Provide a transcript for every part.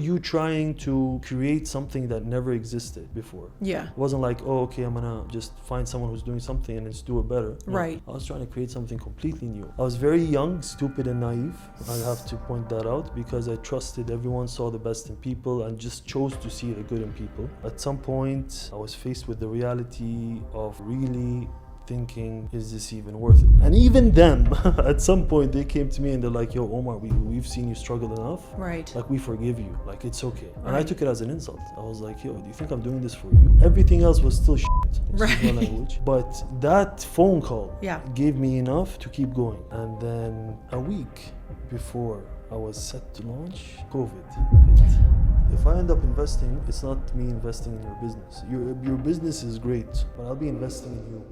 you trying to create something that never existed before. Yeah. It wasn't like, oh, okay, I'm gonna just find someone who's doing something and let's do it better. No, Right. I was trying to create something completely new. I was very young, stupid and naive. I have to point that out because I trusted everyone, saw the best in people and just chose to see the good in people. At some point, I was faced with the reality of really thinking, is this even worth it? And even them, at some point, they came to me and they're like, yo, Omar, we've seen you struggle enough. Right. Like, we forgive you. Like, it's okay. And I Right. took it as an insult. I was like, yo, do you think I'm doing this for you? Everything else was still shit. Excuse Right. my language. But that phone call Yeah. gave me enough to keep going. And then a week before I was set to launch, COVID hit. If I end up investing, it's not me investing in your business. Your business is great, but I'll be investing in you.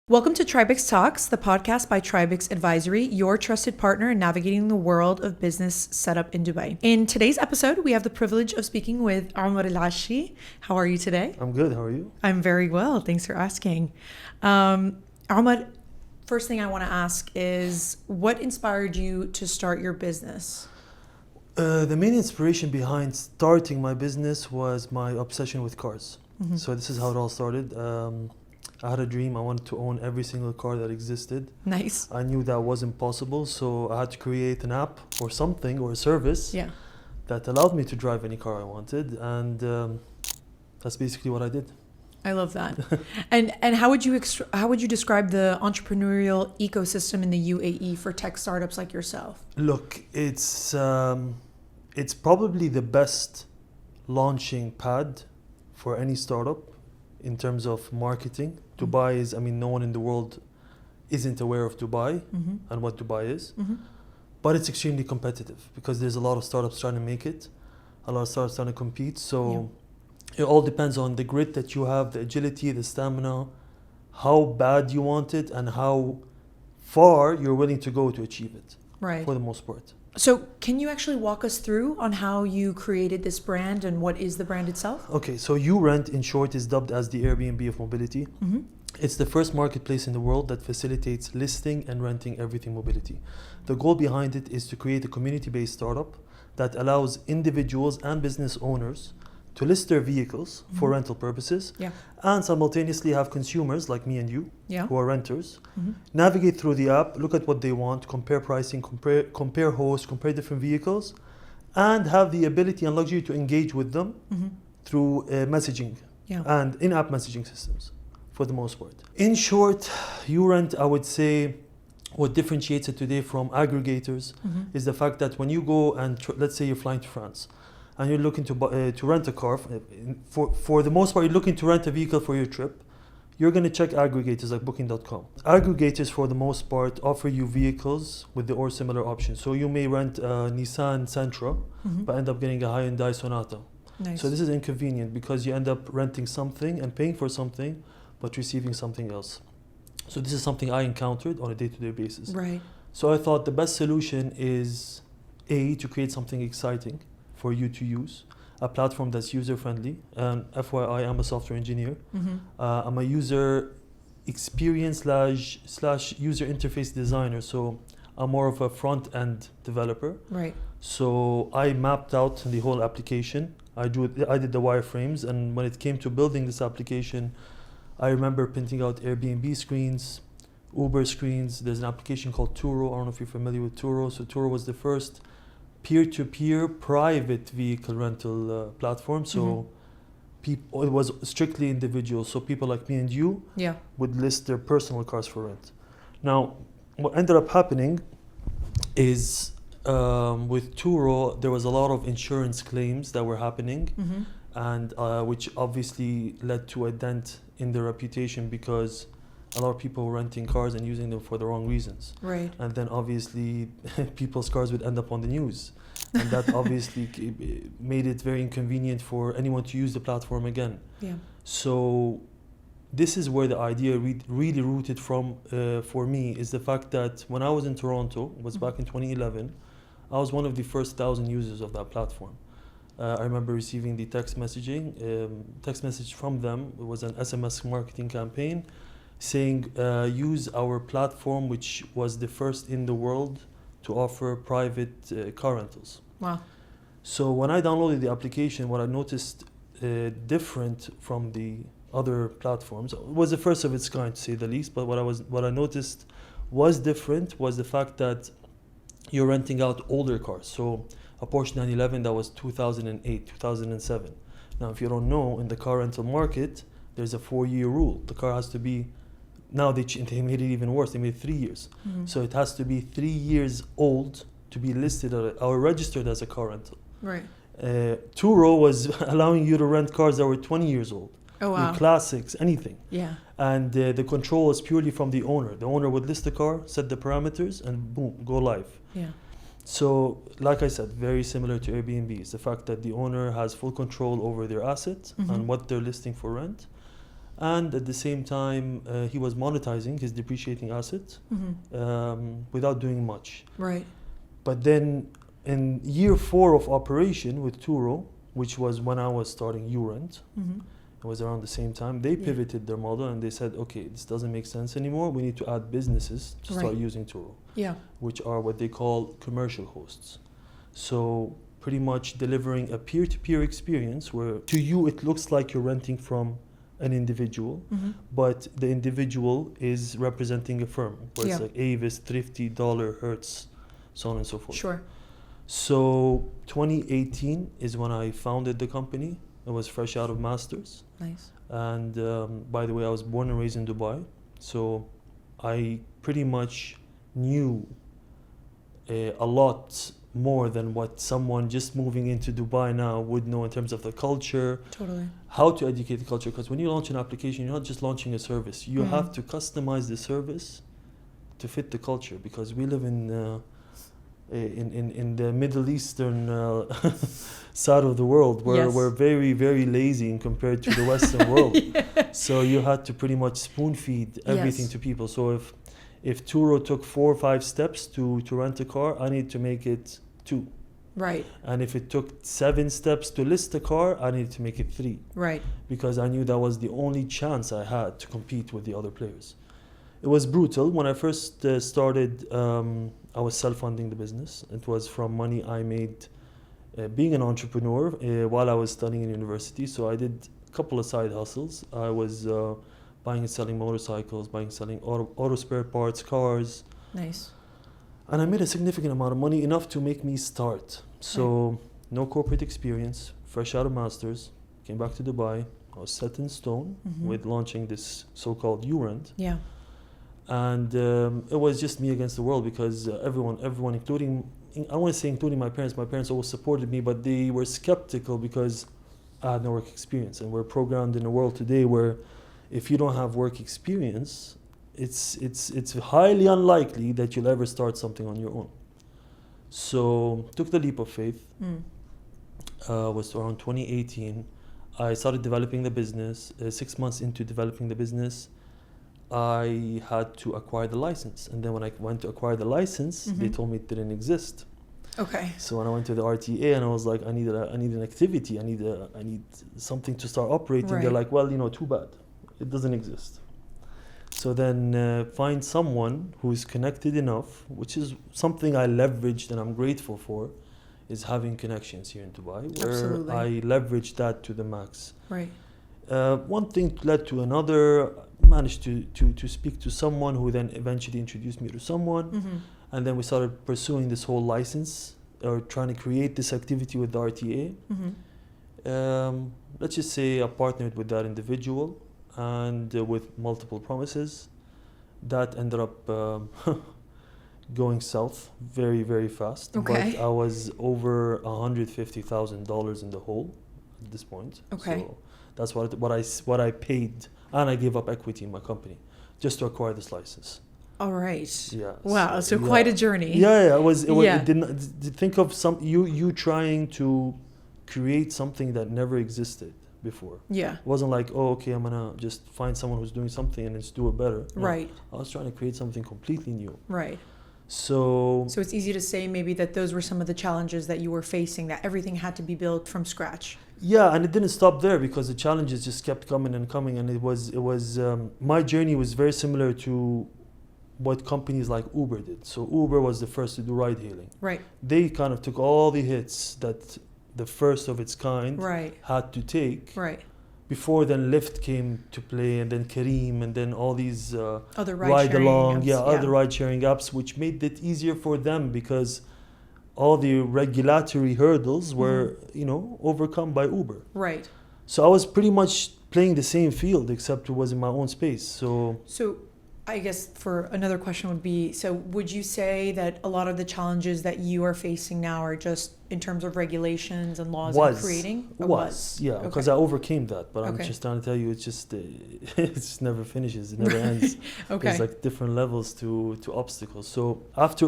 Welcome to TribeX Talks, the podcast by TribeX Advisory, your trusted partner in navigating the world of business setup in Dubai. In today's episode, we have the privilege of speaking with Omar Al Ashi. How are you today? I'm good. How are you? I'm very well. Thanks for asking. Omar, first thing I want to ask is, what inspired you to start your business? The main inspiration behind starting my business was my obsession with cars. Mm-hmm. So this is how it all started. I had a dream. I wanted to own every single car that existed. Nice. I knew that wasn't possible, so I had to create an app or something or a service Yeah. that allowed me to drive any car I wanted, and that's basically what I did. I love that. And how would you describe the entrepreneurial ecosystem in the UAE for tech startups like yourself? Look, it's probably the best launching pad for any startup in terms of marketing. Dubai is, no one in the world isn't aware of Dubai Mm-hmm. and what Dubai is. Mm-hmm. But it's extremely competitive because there's a lot of startups trying to make it, a lot of startups trying to compete. So it all depends on the grit that you have, the agility, the stamina, how bad you want it, and how far you're willing to go to achieve it, Right. for the most part. So can you actually walk us through on how you created this brand and what is the brand itself? Okay, so URENT in short is dubbed as the Airbnb of mobility. Mm-hmm. It's the first marketplace in the world that facilitates listing and renting everything mobility. The goal behind it is to create a community-based startup that allows individuals and business owners to list their vehicles for rental purposes, Yeah. and simultaneously have consumers like me and you, Yeah. who are renters, Mm-hmm. navigate through the app, look at what they want, compare pricing, compare hosts, compare different vehicles, and have the ability and luxury to engage with them Mm-hmm. through messaging Yeah. and in-app messaging systems, for the most part. In short, URENT, I would say, what differentiates it today from aggregators Mm-hmm. is the fact that when you go and let's say you're flying to France and you're looking to rent a car, for the most part you're looking to rent a vehicle for your trip, you're going to check aggregators like booking.com. Aggregators for the most part offer you vehicles with the or similar options. So you may rent a Nissan Sentra Mm-hmm. but end up getting a Hyundai Sonata. Nice. So this is inconvenient because you end up renting something and paying for something but receiving something else. So this is something I encountered on a day-to-day basis. Right. So I thought the best solution is to create something exciting for you to use, a platform that's user-friendly. And FYI, I'm a software engineer. Mm-hmm. I'm a user experience slash user interface designer. So I'm more of a front-end developer. Right. So I mapped out the whole application. I did the wireframes, and when it came to building this application, I remember printing out Airbnb screens, Uber screens. There's an application called Turo. I don't know if you're familiar with Turo. So Turo was the first peer-to-peer private vehicle rental platform. So it was strictly individual. So people like me and you Yeah. would list their personal cars for rent. Now, what ended up happening is with Turo, there was a lot of insurance claims that were happening, Mm-hmm. and which obviously led to a dent in their reputation because a lot of people were renting cars and using them for the wrong reasons. Right. And then obviously people's cars would end up on the news. And that obviously made it very inconvenient for anyone to use the platform again. Yeah. So this is where the idea really rooted from for me, is the fact that when I was in Toronto, it was back in 2011, I was one of the first 1,000 users of that platform. I remember receiving the text message from them. It was an SMS marketing campaign saying, use our platform, which was the first in the world to offer private car rentals. Wow. So when I downloaded the application, what I noticed different from the other platforms, it was the first of its kind to say the least, but what I noticed was different was the fact that you're renting out older cars. So a Porsche 911 that was 2008, 2007. Now, if you don't know, in the car rental market, there's a 4-year rule. The car has to be, now they made it even worse. They made it 3 years. So it has to be 3 years old to be listed or registered as a car rental. Right. Turo was allowing you to rent cars that were 20 years old. Oh, wow. Classics, anything. Yeah. And the control is purely from the owner. The owner would list the car, set the parameters, and boom, go live. Yeah. So, like I said, very similar to Airbnb is the fact that the owner has full control over their assets and what they're listing for rent. And at the same time, he was monetizing his depreciating assets without doing much. Right. But then in year 4 of operation with Turo, which was when I was starting URENT, it was around the same time, they pivoted their model and they said, okay, this doesn't make sense anymore. We need to add businesses to start using Turo, which are what they call commercial hosts. So pretty much delivering a peer-to-peer experience where to you it looks like you're renting from an individual, but the individual is representing a firm, where it's like Avis, Thrifty, Dollar, Hertz, so on and so forth. Sure. So 2018 is when I founded the company. I was fresh out of masters. Nice. And by the way, I was born and raised in Dubai, so I pretty much knew a lot more than what someone just moving into Dubai now would know in terms of the culture. Totally. How to educate the culture, because when you launch an application, you're not just launching a service. You have to customize the service to fit the culture, because we live in the Middle Eastern side of the world, where we're very, very lazy in compared to the Western world. So you had to pretty much spoon feed everything to people. So if Turo took 4 or 5 steps to rent a car, I need to make it 2. Right. And if it took 7 steps to list a car, I needed to make it 3. Right. Because I knew that was the only chance I had to compete with the other players. It was brutal. When I first started, I was self-funding the business. It was from money I made being an entrepreneur while I was studying in university. So I did a couple of side hustles. I was buying and selling motorcycles, buying and selling auto spare parts, cars. Nice. And I made a significant amount of money, enough to make me start. So no corporate experience, fresh out of masters, came back to Dubai. I was set in stone with launching this so-called URENT. Yeah. And it was just me against the world, because everyone, including, I want to say including my parents always supported me, but they were skeptical because I had no work experience. And we're programmed in a world today where if you don't have work experience, it's highly unlikely that you'll ever start something on your own. So took the leap of faith. Was around 2018. I started developing the business. 6 months into developing the business, I had to acquire the license. And then when I went to acquire the license, they told me it didn't exist. Okay. So when I went to the RTA and I was like, I need an activity. I need something to start operating. Right. They're like, well, too bad. It doesn't exist. So then find someone who is connected enough, which is something I leveraged and I'm grateful for, is having connections here in Dubai, where Absolutely. I leveraged that to the max. Right. One thing led to another. Managed to speak to someone who then eventually introduced me to someone, and then we started pursuing this whole license, or trying to create this activity with the RTA. Let's just say I partnered with that individual, and with multiple promises, that ended up going south very, very fast. Okay. But I was over $150,000 in the hole at this point. Okay. So that's what I paid, and I gave up equity in my company just to acquire this license. All right. Yeah. Wow. So quite a journey. Yeah. It was. Yeah. It didn't. Think of you trying to create something that never existed before. Yeah. It wasn't like, oh, okay, I'm gonna just find someone who's doing something and let's do it better. No, Right. I was trying to create something completely new. Right. So it's easy to say maybe that those were some of the challenges that you were facing, that everything had to be built from scratch. yeah, and it didn't stop there, because the challenges just kept coming and coming, and it was my journey was very similar to what companies like Uber did. So Uber was the first to do ride hailing. Right. They kind of took all the hits that the first of its kind Right. had to take. Right. Before then, Lyft came to play, and then Careem, and then all these Other ride ride-sharing along, apps, other ride sharing apps, which made it easier for them because all the regulatory hurdles were, overcome by Uber. Right. So I was pretty much playing the same field, except it was in my own space. So I guess for another question would be, so would you say that a lot of the challenges that you are facing now are just in terms of regulations and laws and creating? Yeah, because I overcame that. But I'm Okay. just trying to tell you, it's just it just never finishes. It never ends. Okay. There's like different levels to obstacles. So after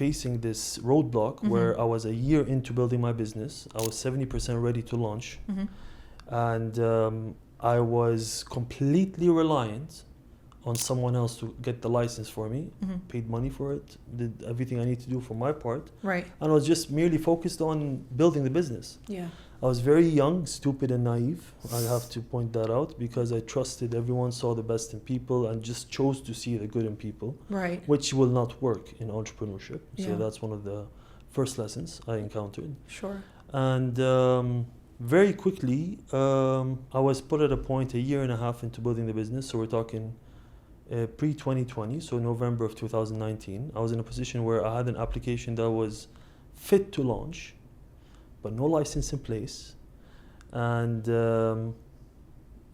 facing this roadblock where I was a year into building my business, I was 70% ready to launch. And I was completely reliant on someone else to get the license for me, paid money for it, did everything I need to do for my part. Right. And I was just merely focused on building the business. Yeah. I was very young, stupid and naive. I have to point that out because I trusted everyone, saw the best in people, and just chose to see the good in people. Right. Which will not work in entrepreneurship. Yeah. So that's one of the first lessons I encountered. Sure. And very quickly, I was put at a point a year and a half into building the business. So we're talking pre-2020, so November of 2019. I was in a position where I had an application that was fit to launch, but no license in place. And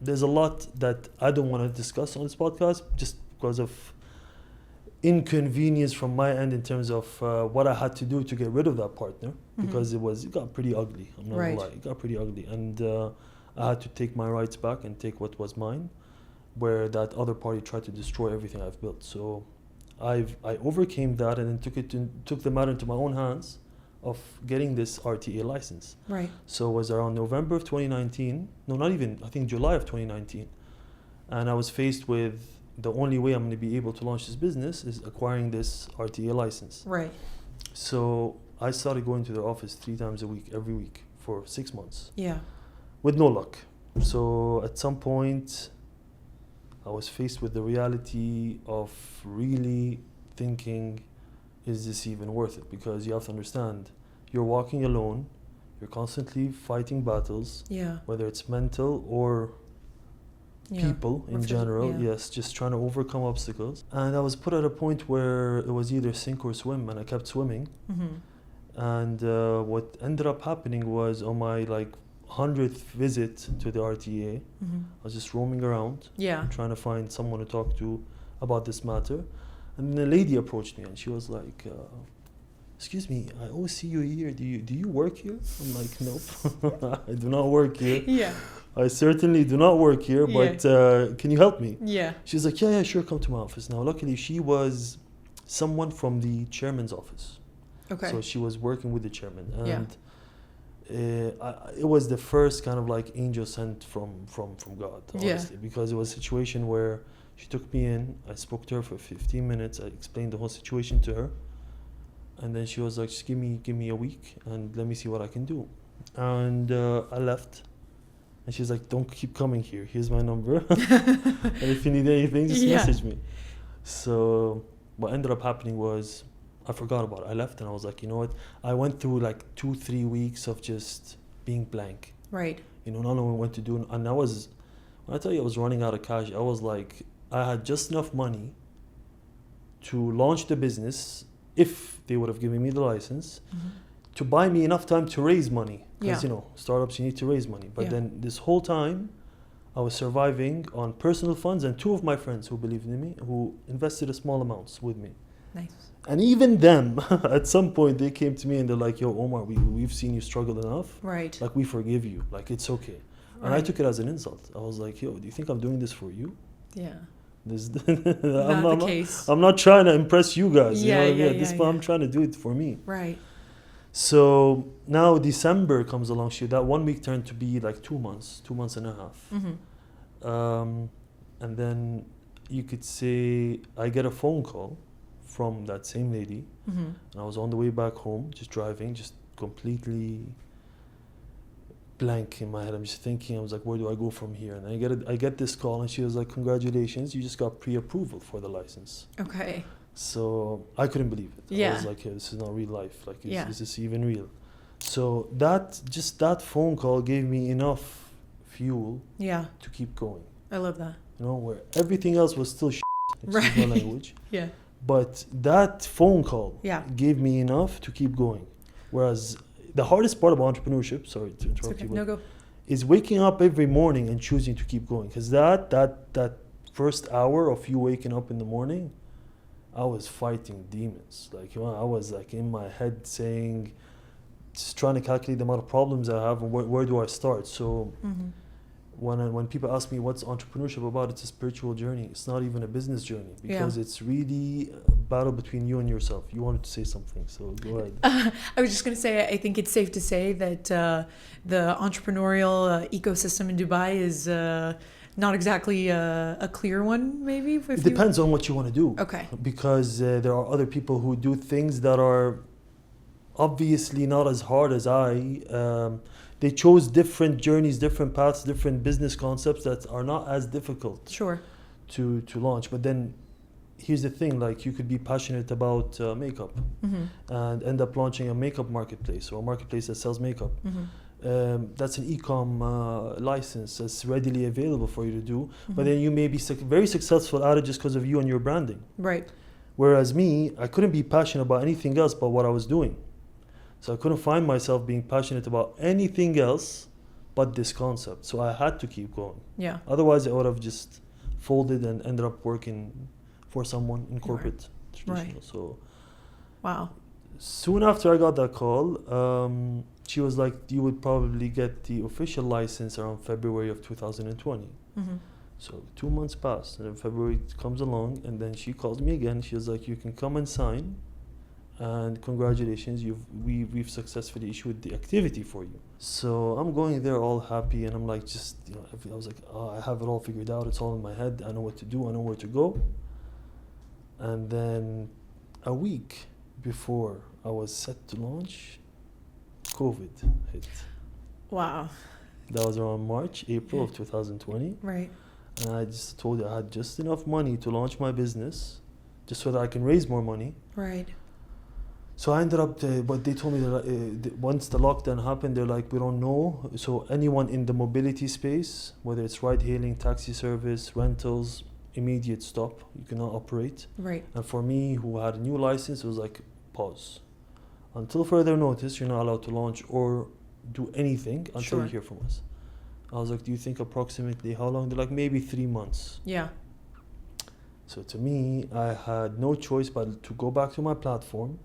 there's a lot that I don't want to discuss on this podcast just because of inconvenience from my end in terms of what I had to do to get rid of that partner, because it got pretty ugly. I'm not gonna lie, it got pretty ugly, and I had to take my rights back and take what was mine, where that other party tried to destroy everything I've built. So I overcame that and then took the matter into my own hands of getting this RTA license. Right. So it was around November of 2019. No, not even. I think July of 2019, and I was faced with the only way I'm going to be able to launch this business is acquiring this RTA license. Right. So I started going to their office 3 times a week, every week, for 6 months. Yeah. With no luck. So at some point, I was faced with the reality of really thinking, is this even worth it? Because you have to understand, you're walking alone, you're constantly fighting battles, whether it's mental or people in general, just trying to overcome obstacles. And I was put at a point where it was either sink or swim, and I kept swimming. And what ended up happening was on my 100th visit to the RTA, I was just roaming around, trying to find someone to talk to about this matter. And then a lady approached me and she was like, excuse me, I always see you here. Do you work here? I'm like, nope, I do not work here. Yeah. I certainly do not work here, but can you help me? Yeah. She's like, yeah, sure, come to my office. Now, luckily, she was someone from the chairman's office. Okay. So she was working with the chairman. And it was the first kind of angel sent from God, honestly, because it was a situation where she took me in, I spoke to her for 15 minutes, I explained the whole situation to her, and then she was like, just give me a week and let me see what I can do. And I left. And she's like, don't keep coming here. Here's my number. And if you need anything, just message me. So what ended up happening was I forgot about it. I left and I was like, you know what? I went through 2-3 weeks of just being blank. Right. Not knowing what to do. And when I tell you I was running out of cash, I was like, I had just enough money to launch the business if they would have given me the license, to buy me enough time to raise money. Because, startups, you need to raise money. But then this whole time, I was surviving on personal funds and 2 of my friends who believed in me, who invested a small amounts with me. Nice. And even them, at some point, they came to me and they're like, yo, Omar, we've seen you struggle enough. Right. We forgive you. It's okay. Right. And I took it as an insult. I was like, yo, do you think I'm doing this for you? Yeah. This not the case. I'm not trying to impress you guys. You know what I mean? At this point, yeah. I'm trying to do it for me. Right. So now December comes along. That 1 week turned to be 2 months, 2 months and a half. And then you could say I get a phone call from that same lady. And I was on the way back home, just driving, just completely blank in my head. I'm just thinking, I was like, where do I go from here? And I get this call and she was like, congratulations, you just got pre-approval for the license. Okay. So I couldn't believe it. Yeah. I was like, this is not real life. Is this even real? So that phone call gave me enough fuel Yeah. to keep going. I love that. You know, where everything else was still excuse Right. my language. Yeah. But that phone call Yeah. gave me enough to keep going. Whereas the hardest part about entrepreneurship, sorry to It's interrupt okay. you, but No, go. is waking up every morning and choosing to keep going. Because that first hour of you waking up in the morning, I was fighting demons. Like, you know, I was like in my head saying, just trying to calculate the amount of problems I have and where do I start. So Mm-hmm. when people ask me what's entrepreneurship about, it's a spiritual journey. It's not even a business journey, because it's really a battle between you and yourself. You wanted to say something, so go ahead. I was just going to say, I think it's safe to say that the entrepreneurial ecosystem in Dubai is not exactly a clear one, maybe? It depends on what you want to do. Okay. Because there are other people who do things that are obviously not as hard as I. They chose different journeys, different paths, different business concepts that are not as difficult Sure. to launch. But then here's the thing, like you could be passionate about makeup Mm-hmm. and end up launching a makeup marketplace or a marketplace that sells makeup. Mm-hmm. That's an e-com license that's readily available for you to do. Mm-hmm. But then you may be very successful at it just because of you and your branding. Right. Whereas me, I couldn't be passionate about anything else but what I was doing. So I couldn't find myself being passionate about anything else but this concept. So I had to keep going. Yeah. Otherwise, I would have just folded and ended up working for someone in corporate. Right. So Wow. soon after I got that call, she was like, you would probably get the official license around February of 2020. Mm-hmm. So 2 months passed, and then February comes along, and then she calls me again. She was like, you can come and sign, and congratulations, we've successfully issued the activity for you. So I'm going there all happy, and I'm like, just, you know, I was like, oh, I have it all figured out. It's all in my head. I know what to do. I know where to go. And then a week before I was set to launch, COVID hit. Wow. That was around April of 2020. Right. And I just told you I had just enough money to launch my business, just so that I can raise more money. Right. So I ended up, but they told me that once the lockdown happened, they're like, we don't know. So anyone in the mobility space, whether it's ride hailing, taxi service, rentals, immediate stop. You cannot operate. Right. And for me, who had a new license, it was like, pause. Until further notice, you're not allowed to launch or do anything until you hear from us. I was like, do you think approximately how long? They're like, maybe 3 months. Yeah. So to me, I had no choice but to go back to my platform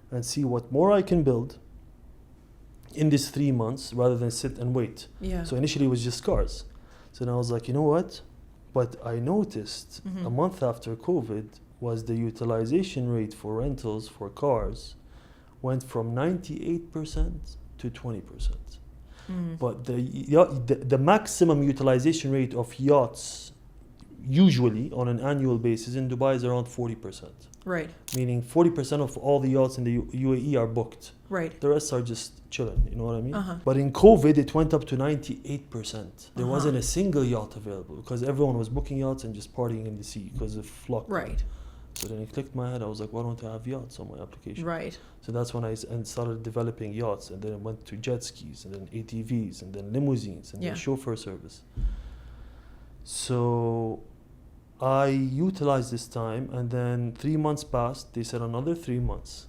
and see what more I can build in these 3 months rather than sit and wait. Yeah. So initially it was just cars. So then I was like, you know what? But I noticed a month after COVID was the utilization rate for rentals for cars went from 98% to 20%. But the maximum utilization rate of yachts usually on an annual basis in Dubai is around 40%. Right. Meaning 40% of all the yachts in the UAE are booked. Right. The rest are just chilling, you know what I mean? Uh-huh. But in COVID, it went up to 98%. There wasn't a single yacht available because everyone was booking yachts and just partying in the sea because of lockdown. Right. So then it clicked in my head. I was like, why don't I have yachts on my application? Right. So that's when I started developing yachts, and then it went to jet skis, and then ATVs, and then limousines, and then chauffeur service. So I utilized this time, and then 3 months passed. They said another 3 months.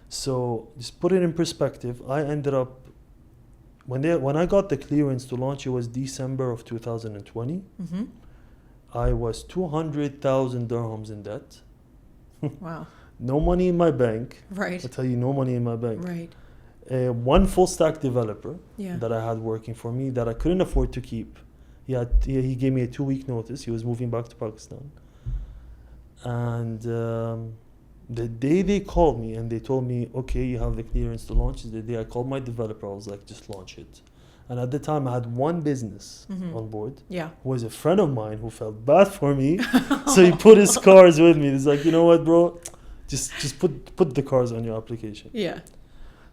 So just put it in perspective. I ended up when I got the clearance to launch, it was December of 2020. I was 200,000 dirhams in debt. Wow. No money in my bank. Right. I tell you, no money in my bank. Right. One full stack developer Yeah. that I had working for me that I couldn't afford to keep. He gave me a 2-week notice. He was moving back to Pakistan. And the day they called me and they told me, okay, you have the clearance to launch, is the day I called my developer. I was like, just launch it. And at the time, I had one business on board. Yeah. Who was a friend of mine who felt bad for me. So he put his cars with me. He's like, you know what, bro? Just put the cars on your application. Yeah.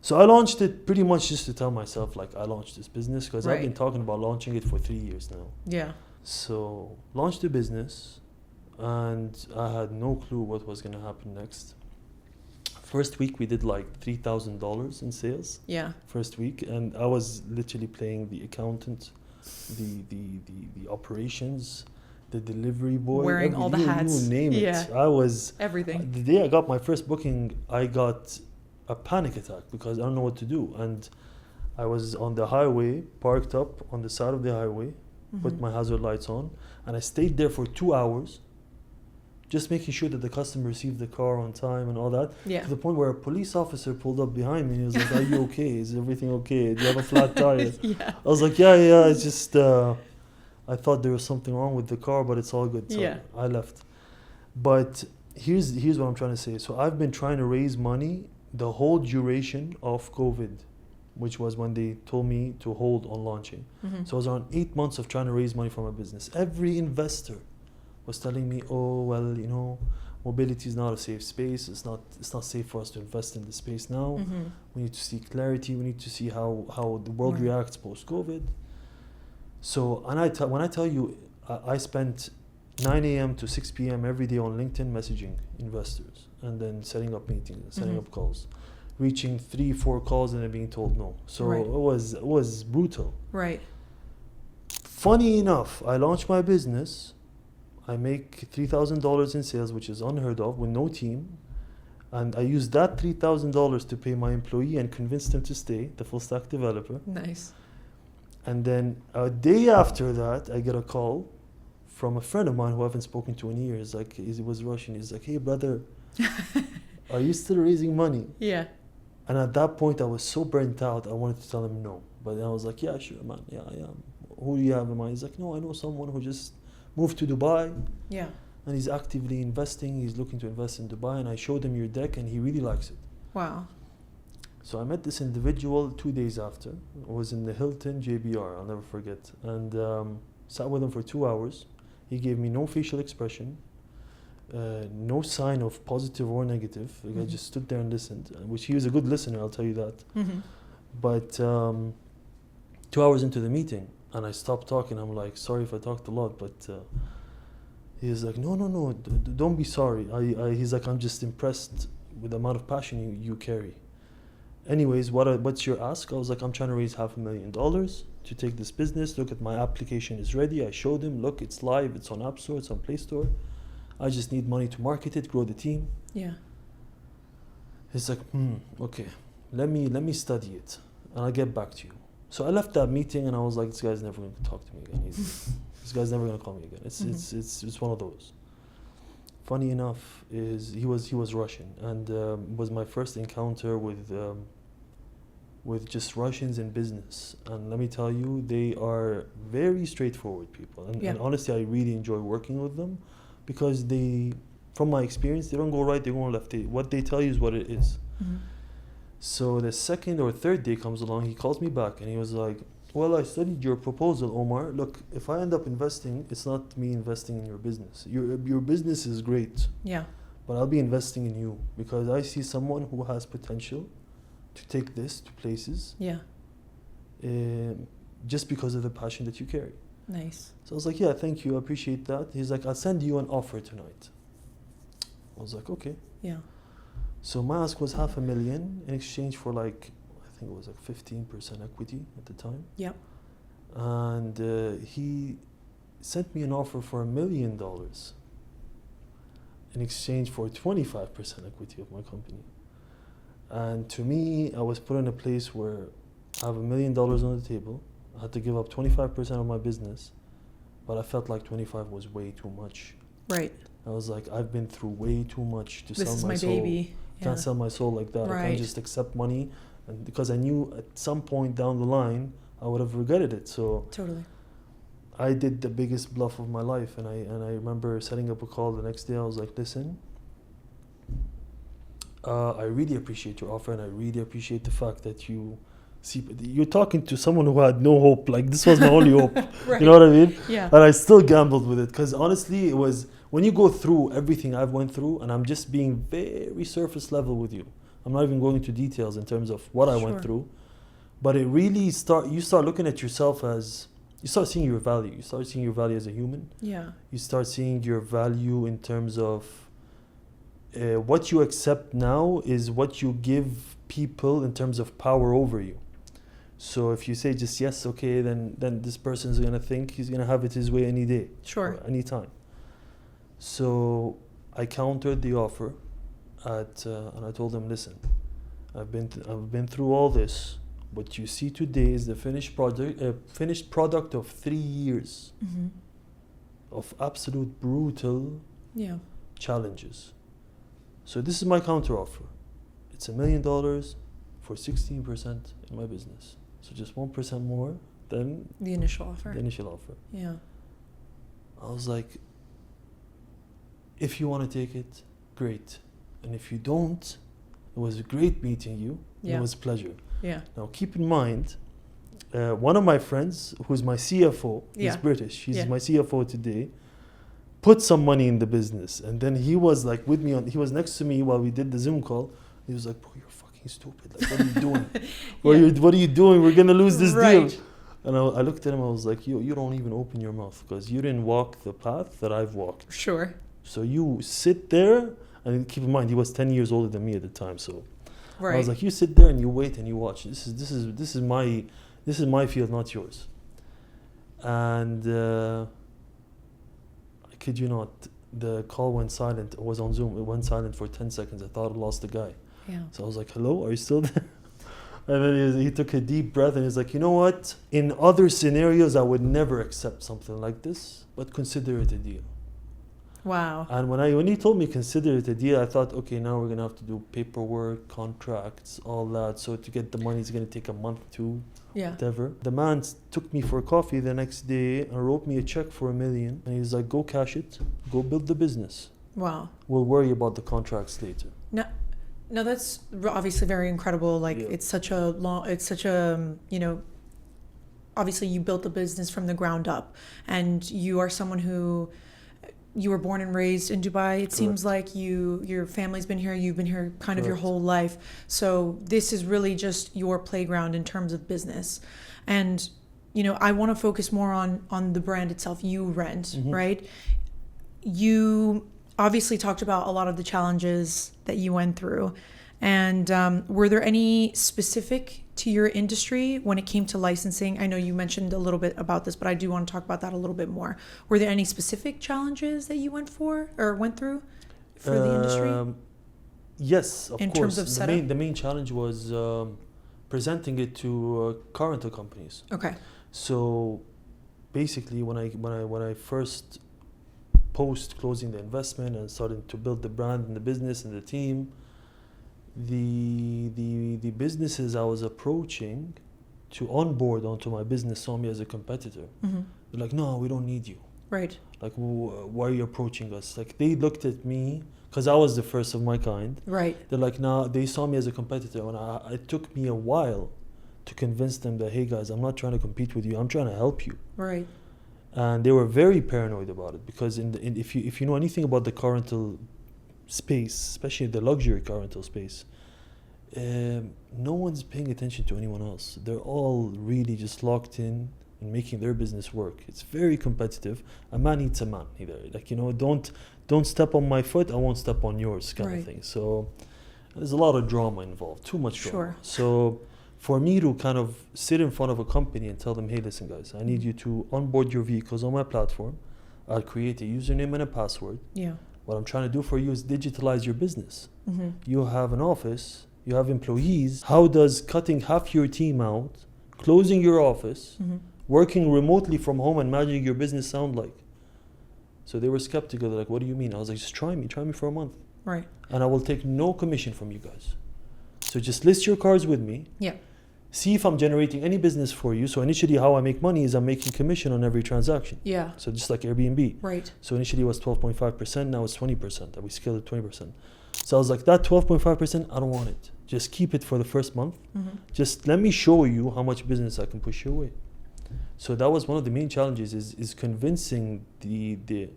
So I launched it pretty much just to tell myself, like, I launched this business because I've been Right. talking about launching it for 3 years now. Yeah. So launched the business, and I had no clue what was going to happen next. First week we did like $3,000 in sales. Yeah. First week, and I was literally playing the accountant, the operations, the delivery boy, Wearing all the hats. You name it. Yeah. I was Everything. the day I got my first booking, I got a panic attack because I don't know what to do, and I was on the highway, parked up on the side of the highway, put my hazard lights on, and I stayed there for 2 hours, just making sure that the customer received the car on time and all that. Yeah. To the point where a police officer pulled up behind me and he was like, "Are you okay? Is everything okay? Do you have a flat tire?" Yeah. I was like, yeah, it's just, I thought there was something wrong with the car, but it's all good. So Yeah. I left. But here's what I'm trying to say. So I've been trying to raise money the whole duration of COVID, which was when they told me to hold on launching. So it was around 8 months of trying to raise money for my business. Every investor was telling me, "Oh, well, you know, mobility is not a safe space. It's not safe for us to invest in this space now. We need to see clarity. We need to see how the world reacts post-COVID." So, and when I tell you, I spent 9 a.m. to 6 p.m. every day on LinkedIn messaging investors, and then setting up meetings, and setting up calls, reaching 3-4 calls and then being told no. So it was brutal. Right. Funny enough, I launched my business. I make $3,000 in sales, which is unheard of, with no team. And I used that $3,000 to pay my employee and convince them to stay, the full stack developer. Nice. And then a day after that, I get a call from a friend of mine who I haven't spoken to in years. Like, he was Russian. He's like, "Hey, brother, are you still raising money?" Yeah. And at that point, I was so burnt out, I wanted to tell him no. But then I was like, "Yeah, sure, man. Yeah, I am. Who do you have in mind?" He's like, "No, I know someone who just moved to Dubai. Yeah. And he's actively investing. He's looking to invest in Dubai." And I showed him your deck, and he really likes it. Wow. So I met this individual 2 days after. I was in the Hilton JBR, I'll never forget. And sat with him for 2 hours. He gave me no facial expression, no sign of positive or negative. Like, I just stood there and listened, which he was a good listener, I'll tell you that. But 2 hours into the meeting, and I stopped talking. I'm like, "Sorry if I talked a lot," but he's like, no, don't be sorry. He's like, "I'm just impressed with the amount of passion you carry. Anyways, what's your ask?" I was like, "I'm trying to raise $500,000 to take this business. Look at my application is ready." I showed him, "Look, it's live. It's on App Store. It's on Play Store. I just need money to market it, grow the team." Yeah. He's like, "Okay, let me study it, and I'll get back to you." So I left that meeting, and I was like, "This guy's never going to talk to me again. This guy's never going to call me again." It's one of those. Funny enough, is he was Russian, and was my first encounter with just Russians in business. And let me tell you, they are very straightforward people, and honestly, I really enjoy working with them, because they, from my experience, they don't go right, they go left. What they tell you is what it is. So the second or third day comes along, he calls me back, and he was like, "Well, I studied your proposal, Omar. Look, if I end up investing, it's not me investing in your business. Your business is great. Yeah. But I'll be investing in you, because I see someone who has potential to take this to places. Yeah. Just because of the passion that you carry." Nice. So I was like, "Yeah, thank you. I appreciate that." He's like, "I'll send you an offer tonight." I was like, "Okay." Yeah. So my ask was $500,000 in exchange for, like, I think it was like 15% equity at the time. Yeah. And he sent me an offer for $1 million in exchange for 25% equity of my company. And to me, I was put in a place where I have $1 million on the table. I had to give up 25% of my business, but I felt like 25 was way too much. Right. I was like, I've been through way too much to This sell is my my soul. baby. Can't sell my soul like that. I Right. can't just accept money, and because I knew at some point down the line I would have regretted it. So Totally. I did the biggest bluff of my life, and I remember setting up a call the next day. I was like, "Listen, I really appreciate your offer, and I really appreciate the fact that you see, you're talking to someone who had no hope. Like, this was my only hope." Right. You know what I mean? Yeah. And I still gambled with it, because honestly, it was, when you go through everything I've went through, and I'm just being very surface level with you, I'm not even going into details in terms of what I went through, but it really you start looking at yourself as, you start seeing your value. You start seeing your value as a human. Yeah. You start seeing your value in terms of what you accept now is what you give people in terms of power over you. So if you say just yes, okay, then this person is gonna think he's gonna have it his way any day, Sure. or any time. So I countered the offer and I told him, listen, I've been through all this. What you see today is the finished product of 3 years Mm-hmm. of absolute brutal Yeah. challenges. So this is my counter offer. It's $1 million for 16% in my business. So just 1% more than The initial offer. the initial offer. Yeah. I was like, if you want to take it, great. And if you don't, it was great meeting you. Yeah. It was a pleasure. Yeah. Now keep in mind, one of my friends, who's my CFO, he's Yeah. British, he's Yeah. my CFO today, put some money in the business. And then he was like with me, he was next to me while we did the Zoom call. He was like, bro, you're fucking stupid. Like, what are you doing? What are you doing? We're going to lose this deal. And I looked at him, I was like, you don't even open your mouth because you didn't walk the path that I've walked. Sure. So you sit there, and keep in mind, he was 10 years older than me at the time. So Right. I was like, you sit there and you wait and you watch. This is my field, not yours. And I kid you not, the call went silent. It was on Zoom. It went silent for 10 seconds. I thought I lost the guy. Yeah. So I was like, hello, are you still there? And then he took a deep breath and he's like, you know what? In other scenarios, I would never accept something like this, but consider it a deal. Wow. And when he told me consider it a deal, I thought, okay, now we're gonna have to do paperwork, contracts, all that. So to get the money, it's gonna take a month, two, Yeah. whatever. The man took me for coffee the next day and wrote me a check for $1 million. And he's like, go cash it, go build the business. Wow. We'll worry about the contracts later. No, that's obviously very incredible. Like Yeah. it's such a obviously you built the business from the ground up, and you are someone who, you were born and raised in Dubai. It seems like your family's been here, you've been here kind of your Correct. whole life. So this is really just your playground in terms of business. And, I want to focus more on the brand itself, URENT, Mhm. right? You obviously talked about a lot of the challenges that you went through. And were there any specific to your industry when it came to licensing? I know you mentioned a little bit about this, but I do want to talk about that a little bit more. Were there any specific challenges that you went through for the industry? Yes, of In course. terms of setup? The main challenge was presenting it to car rental companies. Okay. So basically, when I first post closing the investment and starting to build the brand and the business and the team, the businesses I was approaching to onboard onto my business saw me as a competitor. Mm-hmm. They're like, no, we don't need you. Right. Like, why are you approaching us? Like, they looked at me because I was the first of my kind. Right. They're like, nah, they saw me as a competitor. And it took me a while to convince them that, hey guys, I'm not trying to compete with you. I'm trying to help you. Right. And they were very paranoid about it because if you know anything about the car rental space, especially the luxury car rental space, no one's paying attention to anyone else. They're all really just locked in and making their business work. It's very competitive. A man eats a man. Either don't step on my foot, I won't step on yours, kind Right. of thing. So there's a lot of drama involved, too much drama. Sure. So for me to kind of sit in front of a company and tell them, hey, listen guys, I need you to onboard your vehicles on my platform. I'll create a username and a password. Yeah. What I'm trying to do for you is digitalize your business. Mm-hmm. You have an office, you have employees. How does cutting half your team out, closing your office, Mm-hmm. working remotely from home and managing your business sound like? So they were skeptical. They're like, what do you mean? I was like, just try me for a month. Right. And I will take no commission from you guys. So just list your cars with me. Yeah. See if I'm generating any business for you. So initially how I make money is I'm making commission on every transaction. Yeah. So just like Airbnb. Right. So initially it was 12.5%, now it's 20%. And we scaled it 20%. So I was like, that 12.5%, I don't want it. Just keep it for the first month. Mm-hmm. Just let me show you how much business I can push your way. So that was one of the main challenges is convincing the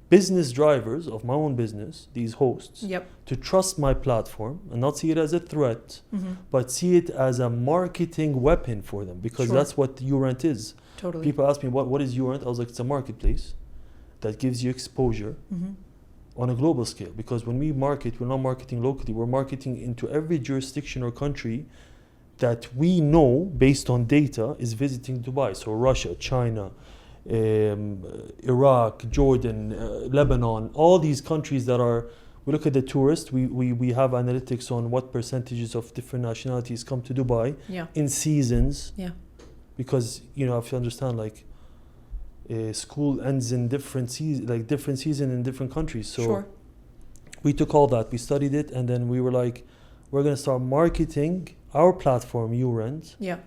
business drivers of my own business, these hosts, Yep. to trust my platform and not see it as a threat, Mm-hmm. but see it as a marketing weapon for them, because Sure. that's what URENT is. Totally. People ask me, what is URENT? I was like, it's a marketplace that gives you exposure Mm-hmm. on a global scale, because when we market, we're not marketing locally, we're marketing into every jurisdiction or country that we know based on data is visiting Dubai. So Russia, China, Iraq, Jordan, Lebanon, all these countries that are, we look at the tourists, we have analytics on what percentages of different nationalities come to Dubai in seasons. Yeah. Because, you know, if you understand, like, school ends in different season in different countries. So Sure. we took all that, we studied it, and then we were like, we're going to start marketing our platform, URENT, Yeah.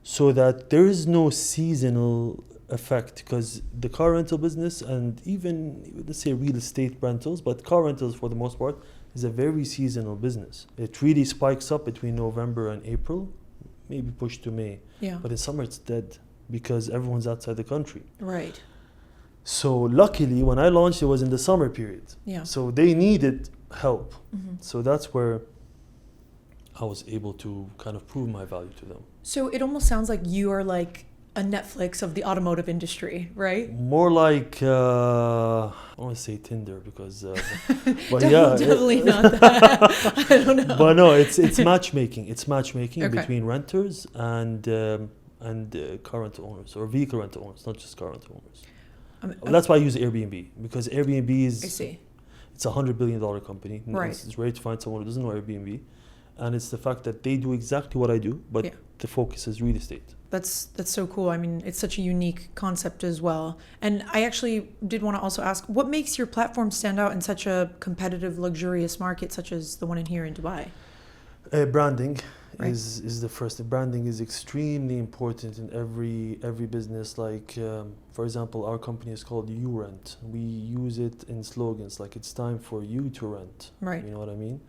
so that there is no seasonal effect, because the car rental business, and even, let's say, real estate rentals, but car rentals for the most part is a very seasonal business. It really spikes up between November and April, maybe push to May. Yeah. But in summer it's dead because everyone's outside the country. Right. So luckily, when I launched, it was in the summer period. Yeah. So they needed help. Mm-hmm. So that's where I was able to kind of prove my value to them. So it almost sounds like you are like a Netflix of the automotive industry, right? More like, I want to say Tinder, because, but yeah. Definitely not that. I don't know. But no, it's matchmaking. It's matchmaking Okay. between renters and car rental owners, or vehicle rental owners, not just car rental owners. That's why I use Airbnb, because Airbnb is, I see. it's $100 billion company. Right. It's rare to find someone who doesn't know Airbnb. And it's the fact that they do exactly what I do, but Yeah. the focus is real estate. That's so cool. I mean, it's such a unique concept as well. And I actually did want to also ask, what makes your platform stand out in such a competitive, luxurious market such as the one in here in Dubai? Branding Right. is the first. The branding is extremely important in every business. Like, for example, our company is called URENT. We use it in slogans like, it's time for you to rent. Right. You know what I mean?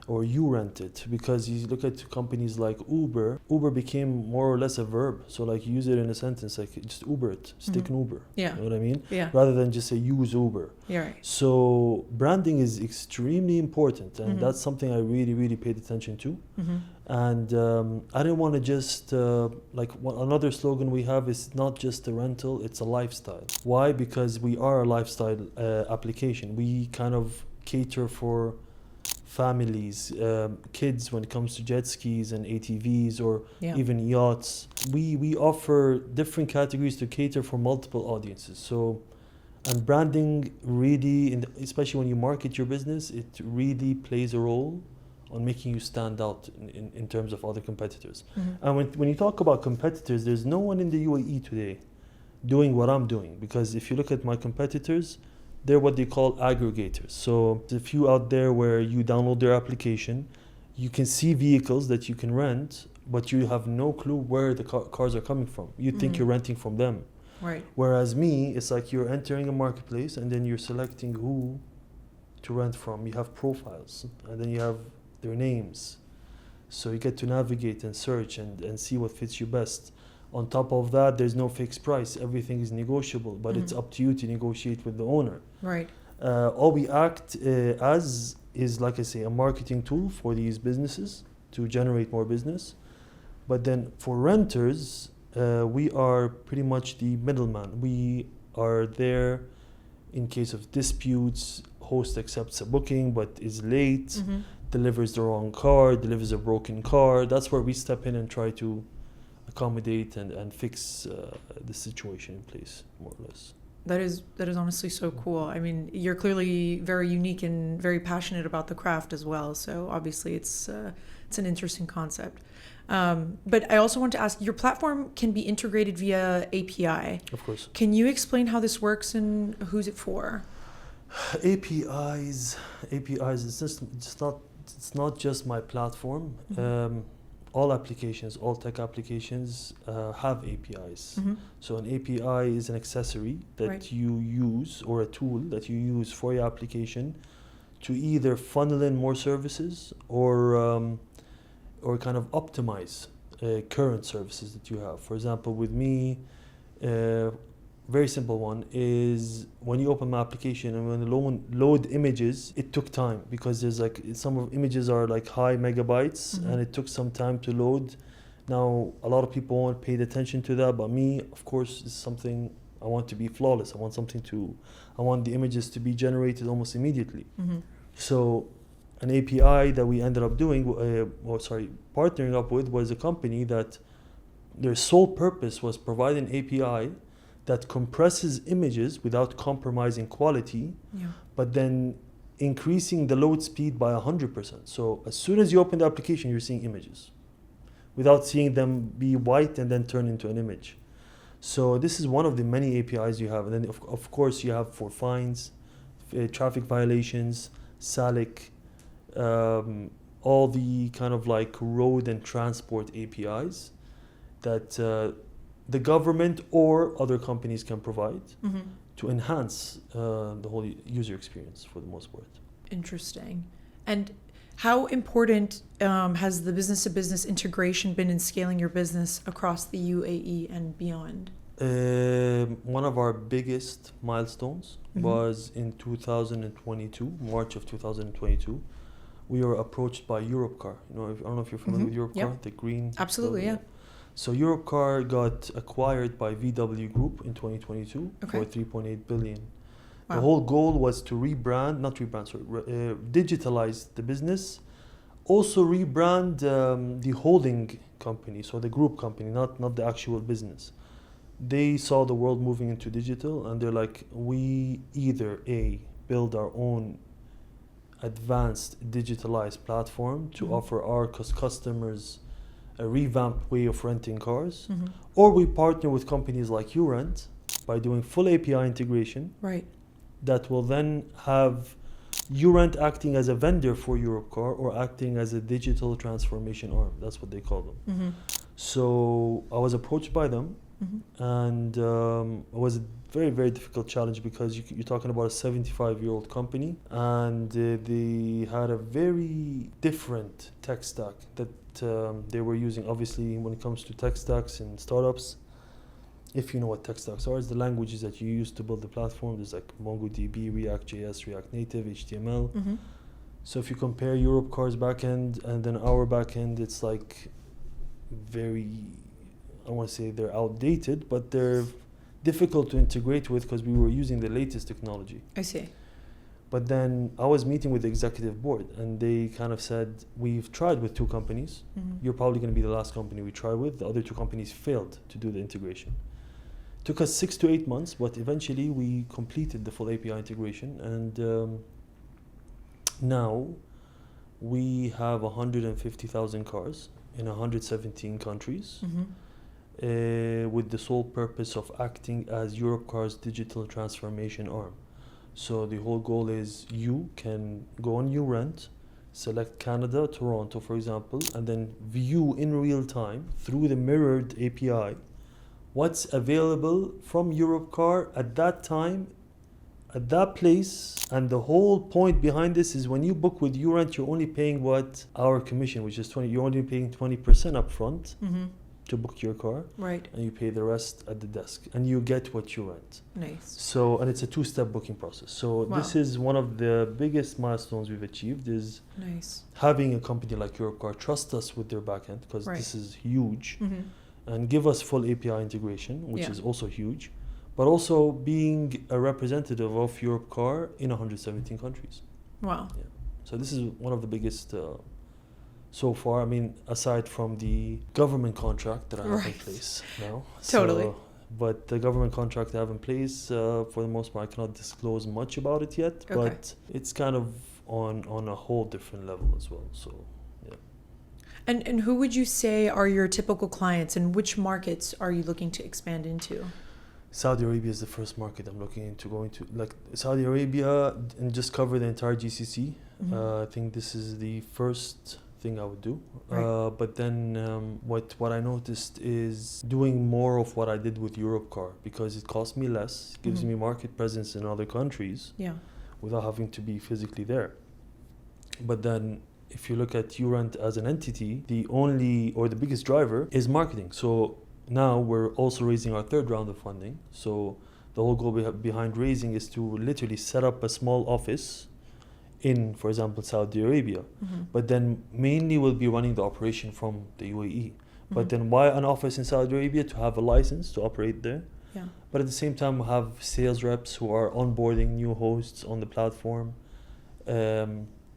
Or you rent it, because you look at companies like Uber became more or less a verb. So like, you use it in a sentence, like, just Uber it, just take an Uber. Yeah. You know what I mean? Yeah. Rather than just say use Uber. Yeah. Right. So branding is extremely important, and Mhm. that's something I really, really paid attention to. Mm-hmm. And I didn't want to just, another slogan we have is not just a rental, it's a lifestyle. Why? Because we are a lifestyle application. We kind of cater for families, kids, when it comes to jet skis and ATVs, or Yeah. even yachts. We offer different categories to cater for multiple audiences. So, and branding really, especially when you market your business, it really plays a role on making you stand out in terms of other competitors. Mm-hmm. And when you talk about competitors, there's no one in the UAE today doing what I'm doing, because if you look at my competitors, they're what they call aggregators. So there's a few out there where you download their application, you can see vehicles that you can rent, but you have no clue where the cars are coming from. You think you're renting from them. Right. Whereas me, it's like you're entering a marketplace and then you're selecting who to rent from. You have profiles, and then you have their names. So you get to navigate and search and see what fits you best. On top of that, there's no fixed price. Everything is negotiable, but it's up to you to negotiate with the owner. Right. All we act as is, like I say, a marketing tool for these businesses to generate more business. But then for renters, we are pretty much the middleman. We are there in case of disputes. Host accepts a booking but is late, delivers the wrong car, delivers a broken car. That's where we step in and try to accommodate and fix the situation in place, more or less. That is honestly so cool. I mean, you're clearly very unique and very passionate about the craft as well. So obviously, it's an interesting concept. But I also want to ask, your platform can be integrated via API. Of course. Can you explain how this works and who's it for? APIs. It's not just my platform. All applications, all tech applications have APIs. So an API is an accessory that you use, or a tool that you use for your application to either funnel in more services or kind of optimize current services that you have. For example, with me, very simple one is when you open my application and when you load images, it took time because there's like some of images are like high megabytes and it took some time to load. Now a lot of people won't pay attention to that, but me, of course, is something I want to be flawless. I want the images to be generated almost immediately. So an API that we ended up doing, partnering up with, was a company that their sole purpose was provide an API that compresses images without compromising quality, but then increasing the load speed by 100%. So as soon as you open the application, you're seeing images without seeing them be white and then turn into an image. So this is one of the many APIs you have. And then of course you have for fines, traffic violations, SALIC, all the kind of like road and transport APIs that the government or other companies can provide to enhance the whole user experience for the most part. Interesting. And how important has the business-to-business integration been in scaling your business across the UAE and beyond? One of our biggest milestones was in 2022, March of 2022. We were approached by Europcar. I don't know if you're familiar with Europcar, the green. Absolutely, yeah. So Europcar got acquired by VW Group in 2022 for 3.8 billion. Wow. The whole goal was to digitalize the business, also rebrand the holding company, so the group company, not the actual business. They saw the world moving into digital and they're like, we either build our own advanced digitalized platform to offer our customers a revamped way of renting cars, or we partner with companies like URENT by doing full API integration that will then have URENT acting as a vendor for Europcar or acting as a digital transformation arm. That's what they call them. So I was approached by them and it was a very, very difficult challenge because you're talking about a 75-year-old company and they had a very different tech stack that they were using. Obviously, when it comes to tech stacks and startups, if you know what tech stacks are, it's the languages that you use to build the platform. There's like MongoDB, React.js, React Native, HTML. So if you compare Europcar's backend and then our backend, it's like very, I want to say they're outdated, but they're difficult to integrate with because we were using the latest technology. I see. But then I was meeting with the executive board and they kind of said, we've tried with 2 companies. You're probably going to be the last company we try with. The other 2 companies failed to do the integration. Took us 6 to 8 months, but eventually we completed the full API integration. And now we have 150,000 cars in 117 countries. With the sole purpose of acting as Europcar's digital transformation arm. So the whole goal is you can go on URENT, select Canada, Toronto, for example, and then view in real time through the mirrored API what's available from Europcar at that time, at that place. And the whole point behind this is when you book with URENT, you're only paying what our commission, which is 20. You're only paying 20% upfront to book your car, right? And you pay the rest at the desk, and you get what you rent. Nice. So, and it's a 2-step booking process. So this is one of the biggest milestones we've achieved is having a company like Europcar trust us with their backend because this is huge, and give us full API integration, which is also huge, but also being a representative of Europcar in 117 countries. Wow. Yeah. So this is one of the biggest. So far, I mean, aside from the government contract that I have in place now. Totally. But the government contract I have in place, for the most part, I cannot disclose much about it yet. But it's kind of on a whole different level as well. So, yeah. And who would you say are your typical clients and which markets are you looking to expand into? Saudi Arabia is the first market I'm looking into going to. Like Saudi Arabia and just cover the entire GCC. I think this is the first thing I would do, but then what I noticed is doing more of what I did with Europcar because it costs me less, gives me market presence in other countries without having to be physically there. But then if you look at URENT as an entity, the biggest driver is marketing. So now we're also raising our 3rd round of funding. So the whole goal behind raising is to literally set up a small office in, for example, Saudi Arabia, but then mainly we'll be running the operation from the UAE. But then why an office in Saudi Arabia? To have a license to operate there, Yeah. But at the same time, we have sales reps who are onboarding new hosts on the platform.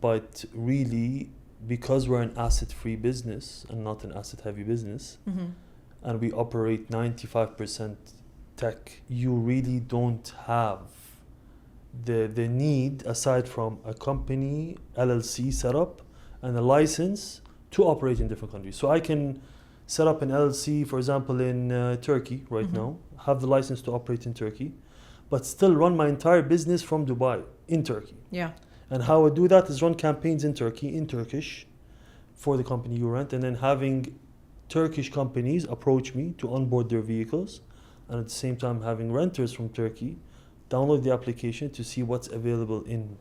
But really, because we're an asset-free business and not an asset-heavy business, Mm-hmm. and we operate 95% tech, you really don't have the need, aside from a company, LLC setup, and a license to operate in different countries. So I can set up an LLC, for example, in Turkey right Mm-hmm. now, have the license to operate in Turkey, but still run my entire business from Dubai, in Turkey. Yeah. And how I do that is run campaigns in Turkey, in Turkish, for the company URENT, and then having Turkish companies approach me to onboard their vehicles, and at the same time having renters from Turkey download the application to see what's available in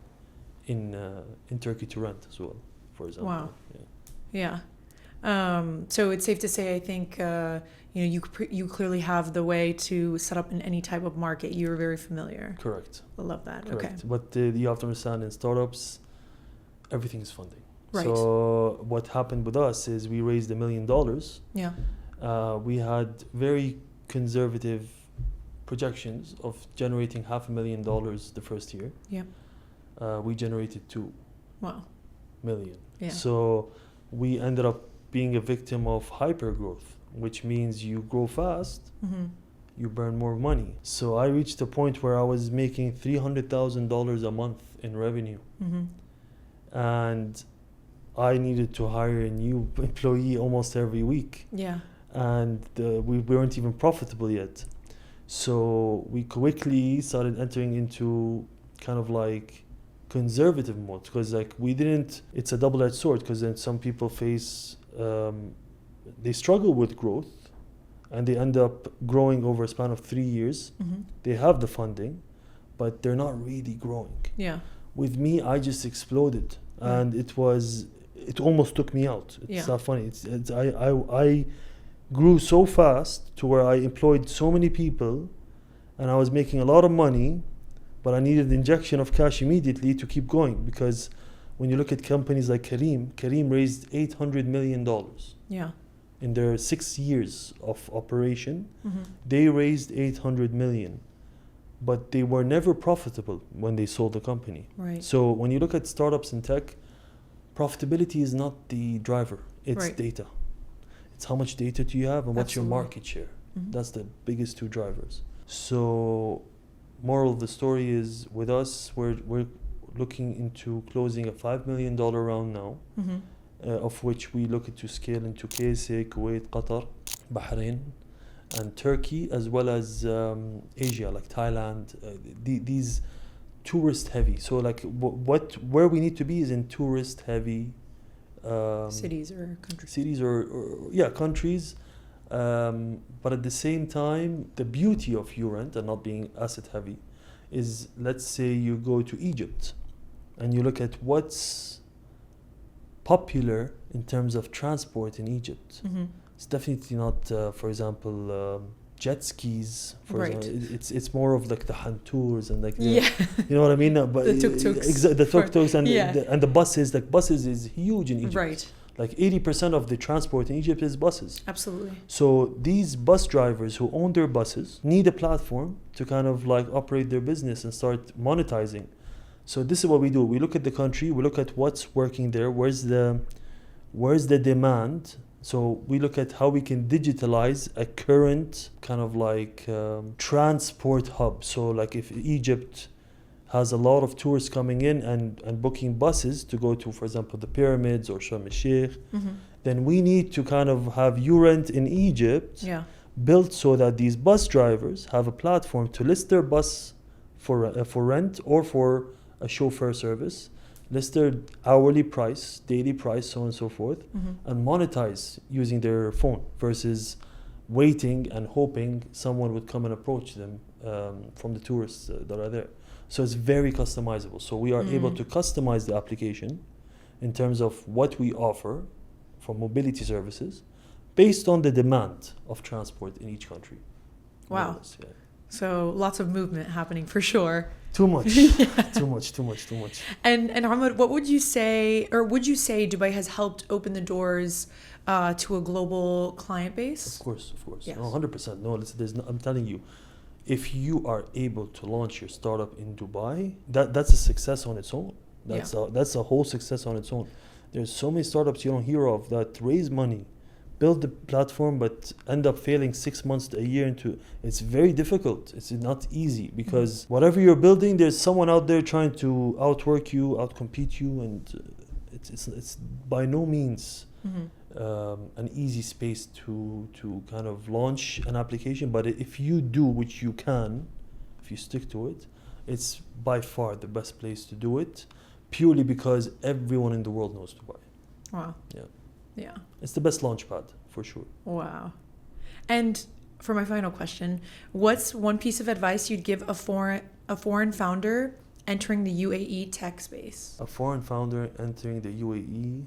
Turkey to rent as well, for example. Wow. Yeah. Yeah. So it's safe to say, I think, you clearly have the way to set up in any type of market. You're very familiar. Correct. I love that. Correct. Okay. But you have to understand, in startups, everything is funding. Right. So what happened with us is we raised $1 million. Yeah. We had very conservative projections of generating $500,000 the first year. Yeah. We generated $2 Wow. million. Yeah. So we ended up being a victim of hyper growth, which means you grow fast, Mm-hmm. you burn more money. So I reached a point where I was making $300,000 a month in revenue, Mm-hmm. and I needed to hire a new employee almost every week, Yeah. and we weren't even profitable yet. So we quickly started entering into kind of like conservative mode, because like it's a double-edged sword, because then some people they struggle with growth, and they end up growing over a span of 3 years. Mm-hmm. They have the funding, but they're not really growing. Yeah. With me, I just exploded, Right. and it almost took me out. It's Yeah. not funny. I grew so fast to where I employed so many people, and I was making a lot of money, but I needed the injection of cash immediately to keep going, because when you look at companies like Kareem raised $800 million Yeah. in their 6 years of operation. Mm-hmm. They raised $800 million, but they were never profitable when they sold the company. Right. So when you look at startups in tech, profitability is not the driver, it's Right. data. It's how much data do you have and what's your Absolutely. market share. Mm-hmm. That's the biggest two drivers. So moral of the story is, with us, we're looking into closing a $5 million round now, Mm-hmm. Of which we look to scale into KSA, Kuwait, Qatar, Bahrain, and Turkey, as well as Asia, like Thailand. These tourist heavy. So like where we need to be is in tourist heavy Cities or countries. cities or countries. But at the same time, the beauty of URENT and not being asset heavy is, let's say you go to Egypt and you look at what's popular in terms of transport in Egypt. Mm-hmm. It's definitely not, for example, jet skis. For Right. example, it's more of like the hantours and like Yeah. you know what I mean. But The tuk-tuks. the tuk-tuks and Yeah. the buses. Like buses is huge in Egypt. Right. Like 80% of the transport in Egypt is buses. Absolutely. So these bus drivers who own their buses need a platform to kind of like operate their business and start monetizing. So this is what we do. We look at the country, we look at what's working there, where's the demand. So we look at how we can digitalize a current kind of like transport hub. So like if Egypt has a lot of tourists coming in and booking buses to go to, for example, the pyramids or Sharm el-Sheikh, Mm-hmm. then we need to kind of have URENT in Egypt Yeah. built so that these bus drivers have a platform to list their bus for rent or for a chauffeur service, list their hourly price, daily price, so on and so forth, Mm-hmm. and monetize using their phone versus waiting and hoping someone would come and approach them from the tourists that are there. So it's very customizable. So we are able to customize the application in terms of what we offer for mobility services based on the demand of transport in each country. Wow. More or less, yeah. So lots of movement happening for sure. Too much. Too much. And Ahmed, what would you say, or would you say Dubai has helped open the doors to a global client base? Of course. Yes. No, 100%. No, listen, I'm telling you, if you are able to launch your startup in Dubai, that's a success on its own. That's a whole success on its own. There's so many startups you don't hear of that raise money, build the platform, but end up failing 6 months to a year into. It's very difficult. It's not easy because whatever you're building, there's someone out there trying to outwork you, outcompete you, and it's by no means an easy space to kind of launch an application. But if you do, which you can, if you stick to it, it's by far the best place to do it, purely because everyone in the world knows Dubai. Wow. Yeah. It's the best launch pad, for sure. Wow. And for my final question, what's one piece of advice you'd give a foreign founder entering the UAE tech space? A foreign founder entering the UAE.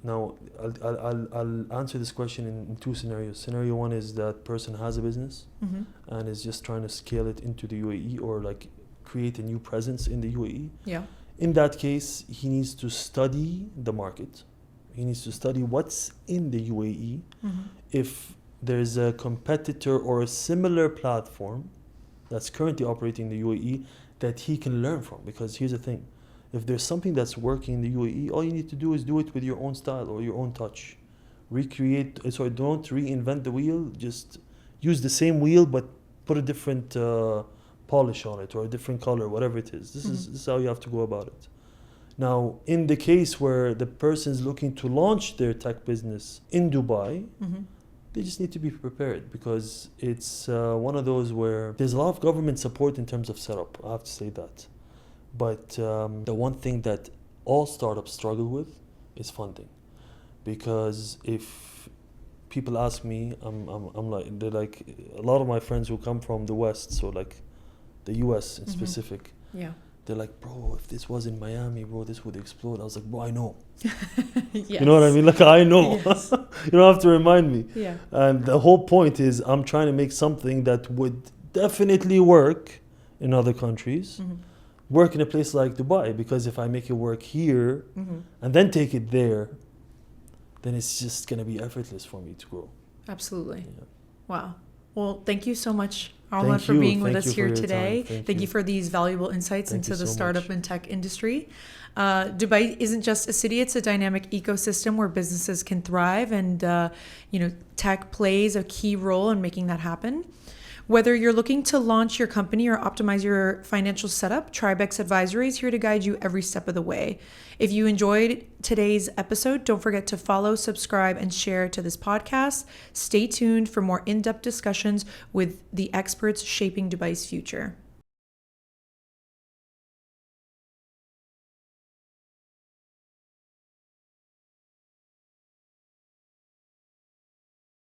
Now, I'll answer this question in two scenarios. Scenario one is that person has a business and is just trying to scale it into the UAE or like create a new presence in the UAE. Yeah. In that case, he needs to study the market. He needs to study what's in the UAE. If there's a competitor or a similar platform that's currently operating in the UAE that he can learn from. Because here's the thing. If there's something that's working in the UAE, all you need to do is do it with your own style or your own touch. Don't reinvent the wheel. Just use the same wheel, but put a different polish on it or a different color, whatever it is. This is how you have to go about it. Now, in the case where the person is looking to launch their tech business in Dubai, they just need to be prepared because it's one of those where there's a lot of government support in terms of setup. I have to say that. But the one thing that all startups struggle with is funding. Because if people ask me, I'm like, they're like, a lot of my friends who come from the West, so like the US in specific, they're like, bro, if this was in Miami, bro, this would explode. I was like, bro, I know. Yes. You know what I mean? Like, I know. Yes. You don't have to remind me. Yeah. And the whole point is I'm trying to make something that would definitely work in other countries, work in a place like Dubai, because if I make it work here and then take it there, then it's just going to be effortless for me to grow. Absolutely. Yeah. Wow. Well, thank you so much, Omar, for being with us here today. Thank you for these valuable insights into the startup and tech industry. Dubai isn't just a city, it's a dynamic ecosystem where businesses can thrive, and tech plays a key role in making that happen. Whether you're looking to launch your company or optimize your financial setup, TribeX Advisory is here to guide you every step of the way. If you enjoyed today's episode, don't forget to follow, subscribe, and share to this podcast. Stay tuned for more in-depth discussions with the experts shaping Dubai's future.